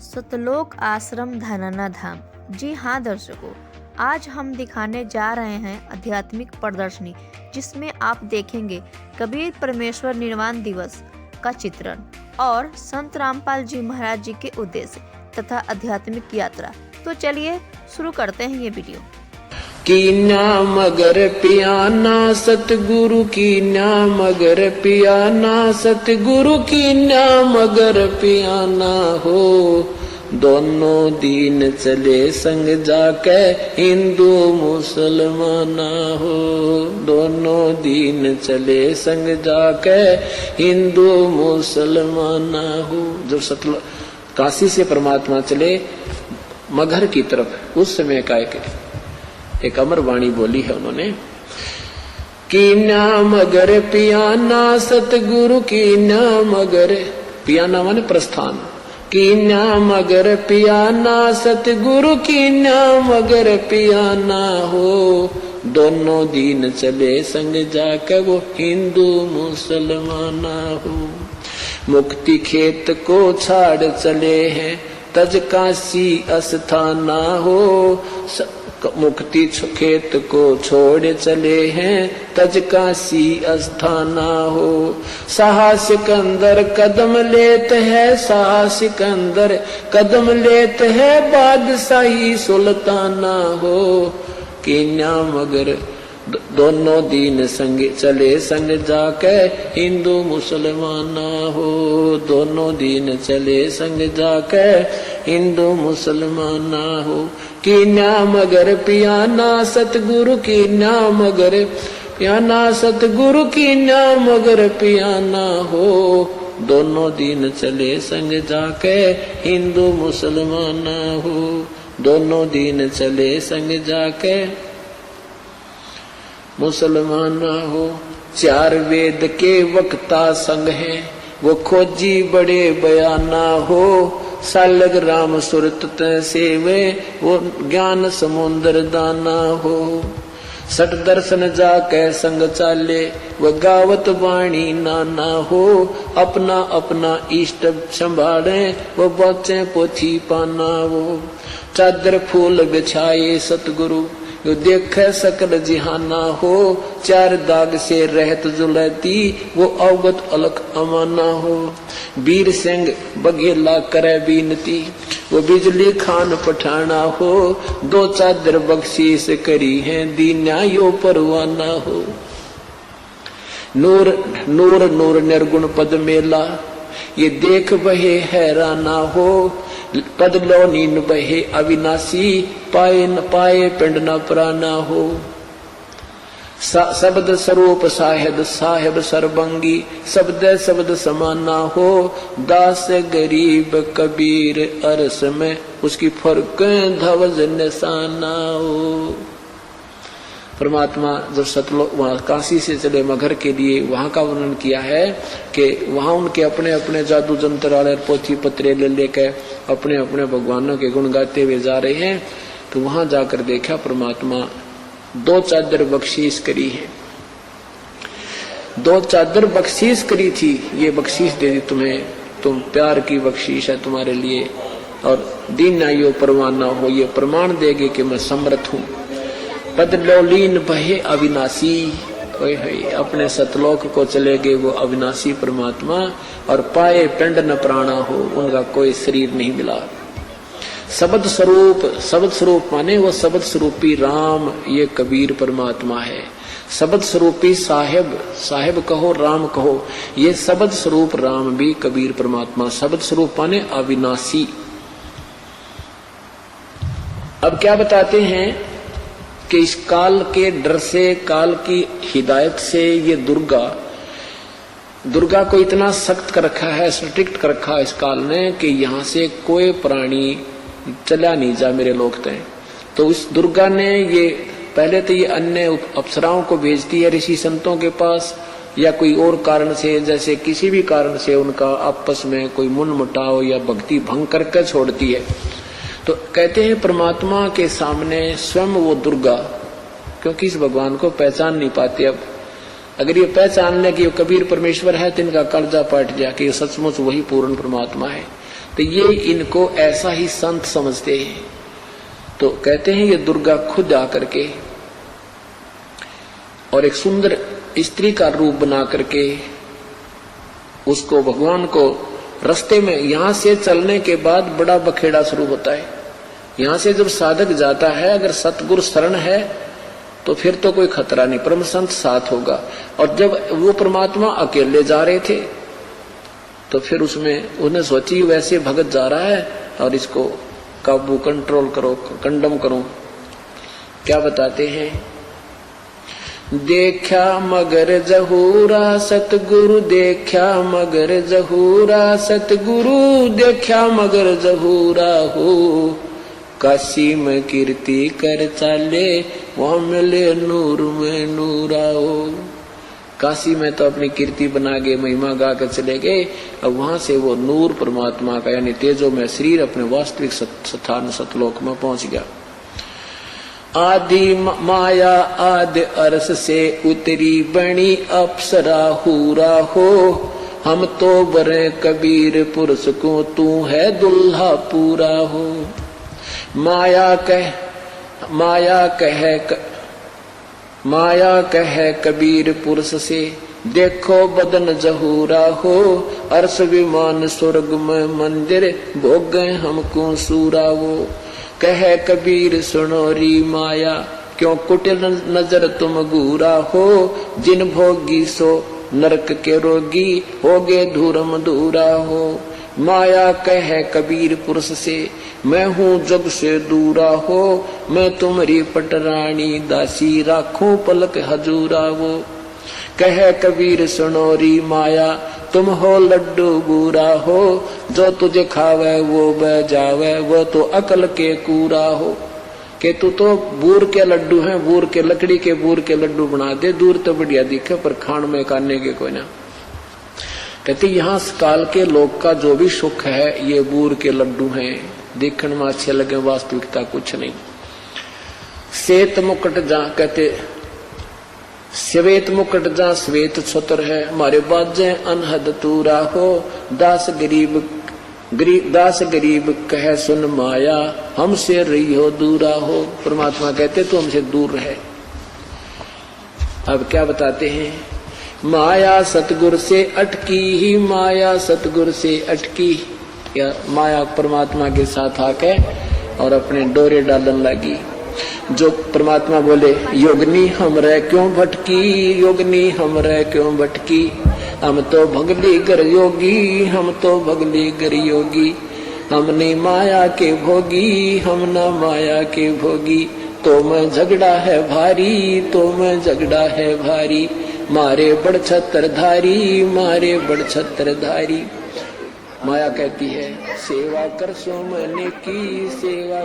सतलोक आश्रम धनाना धाम। जी हाँ दर्शकों, आज हम दिखाने जा रहे हैं आध्यात्मिक प्रदर्शनी, जिसमें आप देखेंगे कबीर परमेश्वर निर्वाण दिवस का चित्रण और संत रामपाल जी महाराज जी के उद्देश्य तथा आध्यात्मिक यात्रा। तो चलिए शुरू करते हैं ये वीडियो। कीन्या मगर पियाना सतगुरु कीन्या मगर पियाना सतगुरु कीन्या मगर पियाना हो। दोनों दीन चले संग जाके हिंदू मुसलमाना हो। दोनों दीन चले संग जाके हिंदू मुसलमाना हो। जब सतलो काशी से परमात्मा चले मगहर की तरफ, उस समय का एक अमर वाणी बोली है उन्होंने। कीन्या मगर पियाना सतगुरु कीन्या मगर, पियाना माने प्रस्थान। कीन्या मगर पियाना सतगुरु कीन्या मगर पियाना हो। दोनों दीन चले संग जाकर वो हिंदू मुसलमाना हो। मुक्ति खेत को छाड़ चले हैं तज काशी अस्थाना हो। मुक्ति खेत को छोड़ चले हैं तज काशी अस्थाना हो। साहसिक अंदर कदम लेत है, साहसिक अंदर कदम लेत है बादशाही सुल्ताना हो। कीन्या मगर दोनों दीन संग चले संग जाके हिंदू मुसलमाना हो। दोनों दीन चले संग जाके हिंदू मुसलमाना हो। कीन्या मगर पियाना सतगुरु कीन्या मगर पियाना सतगुरु कीन्या मगर पियाना हो। दोनों दीन चले संग जाके हिंदू मुसलमाना हो। दोनों दीन चले संग जाके मुसलमाना हो। चार वेद के वक्ता संग हैं वो खोजी बड़े बयाना हो। सालग राम सुरत सेवे वो ज्ञान समुद्र दाना हो। सठ दर्शन जाके संग चाले वो गावत वाणी नाना हो। अपना अपना इष्ट संभाले वो बचे पोथी पाना हो। चादर फूल बिछाए सतगुरु यो देख सकल जिहाना हो। चार दाग से रहत जुलती वो अवगत अलख अमाना हो। वीर सिंह बघेला करे बीनती वो बिजली खान पठाना हो। दो चादर बख्शीश करी है दीन्या यो परवाना हो। नूर नूर नूर निर्गुण पद मेला ये देख बहे हैराना हो। पद लो नीन बहे अविनाशी पाए न पाए पिंड न प्राना हो। शब्द स्वरूप साहेब साहेब सरबंगी शब्द शब्द समाना हो। दास गरीब कबीर अरस में उसकी फर्क धवज निशाना हो। परमात्मा जब सतलोक वहां काशी से चले मगहर के लिए, वहां का वर्णन किया है कि वहां उनके अपने अपने जादू जंत्र वाले पोथी पत्रे ले लेकर अपने अपने भगवानों के गुण गाते हुए जा रहे हैं। तो वहां जाकर देखा परमात्मा दो चादर बख्शीश करी है। दो चादर बख्शीश करी थी, ये बख्शीश दे दी तुम्हें, तुम प्यार की बख्शीश है तुम्हारे लिए। और दीन आयो परवाना हो, ये प्रमाण देगे कि मैं समर्थ हूँ। पद लोलीन बहे अविनाशी, अपने सतलोक को चले गए वो अविनाशी परमात्मा। और पाए पिंड न प्राणा हो, उनका कोई शरीर नहीं मिला। शब्द स्वरूप, शब्द स्वरूप माने वो शब्द स्वरूपी राम, ये कबीर परमात्मा है। शब्द स्वरूपी साहेब, साहेब कहो राम कहो, ये शब्द स्वरूप राम भी कबीर परमात्मा। शब्द स्वरूप माने अविनाशी। अब क्या बताते हैं कि इस काल के डर से, काल की हिदायत से ये दुर्गा को इतना सख्त कर रखा है, स्ट्रिक्ट कर रखा है इस काल ने कि यहाँ से कोई प्राणी चला नहीं जा मेरे लोग तय। तो इस दुर्गा ने ये पहले तो ये अन्य अप्सराओं को भेजती है ऋषि संतों के पास, या कोई और कारण से, जैसे किसी भी कारण से उनका आपस में कोई मुटाव या भक्ति भंग करके छोड़ती है। तो कहते हैं परमात्मा के सामने स्वयं वो दुर्गा, क्योंकि इस भगवान को पहचान नहीं पाते। अब अगर ये पहचान ले कि ये कबीर परमेश्वर है तो इनका कर्जा पट जाए कि सचमुच वही पूर्ण परमात्मा है। तो ये इनको ऐसा ही संत समझते हैं। तो कहते हैं ये दुर्गा खुद आकर के और एक सुंदर स्त्री का रूप बना करके उसको भगवान को रास्ते में, यहां से चलने के बाद बड़ा बखेड़ा शुरू होता है। यहां से जब साधक जाता है, अगर सतगुरु शरण है तो फिर तो कोई खतरा नहीं, परम संत साथ होगा। और जब वो परमात्मा अकेले जा रहे थे तो फिर उसमें उन्हें सोची वैसे भगत जा रहा है और इसको काबू कंट्रोल करो, कंडम करो। क्या बताते हैं, देखा मगर जहूरा सतगुरु, देखा मगर जहूरा सतगुरु, देखा मगर जहूरा हो, काशी में कीर्ति कर चाले, वहां मिले नूर में नूरा हो। काशी में तो अपनी कीर्ति बना के महिमा गा कर चले गए, अब वहां से वो नूर परमात्मा का यानी तेजो में शरीर अपने वास्तविक स्थान सतलोक में पहुंच गया। आदि माया आदि अरस से उतरी बनी अप्सरा हूरा हो, हम तो बरे कबीर पुरुष को, तू है दुल्हा पूरा हो। माया कहे कबीर पुरुष से, देखो बदन जहूरा हो, अर्श विमान स्वर्ग में मंदिर, भोग गए हमको सूरा वो। कहे कबीर सुनोरी माया, क्यों कुटिल नजर तुम घूरा हो, जिन भोगी सो नरक के रोगी, होगे धूरम धूरा हो। माया कहे कबीर पुरुष से, मैं हूँ जग से दूरा हो, मैं तुम्हारी पटरानी दासी, राखूं पलक हजूरा वो। कहे कबीर सुनोरी माया, तुम हो लड्डू बूरा हो, जो तुझे खावे वो बह जावे, वो तो अकल के कूरा हो। कि तू तो बूर के लड्डू हैं, बूर के लकड़ी के बूर के लड्डू बना दे, दूर तो बढ़िया दिखे पर खान में काने के कोई ना। कहते यहाँ काल के लोग का जो भी सुख है ये बूर के लड्डू हैं, देखने में अच्छे लगे, वास्तविकता कुछ नहीं। श्वेत मुकुट जहाँ कहते श्वेत मुकुट जहाँ श्वेत छत्र है, हमारे बाजे अनहद तूरा हो, दास गरीब कहे सुन माया, हमसे रही हो दूरा हो। परमात्मा कहते तो हमसे दूर रहे। अब क्या बताते हैं, माया सतगुरु से अटकी ही, माया सतगुरु से अटकी, या माया परमात्मा के साथ आके और अपने डोरे डालन लगी। जो परमात्मा बोले योगनी हमरे क्यों भटकी, योगनी हमरे क्यों भटकी, हम तो भगली गर योगी, हम तो भगली गर योगी, हमने माया के भोगी, हम न माया के भोगी, तो मैं झगड़ा है भारी, तो मैं झगड़ा है भारी, मारे बड़ छत्रधारी, मारे बड़ छत्रधारी। माया कहती है सेवा कर सो मैंने की, सेवा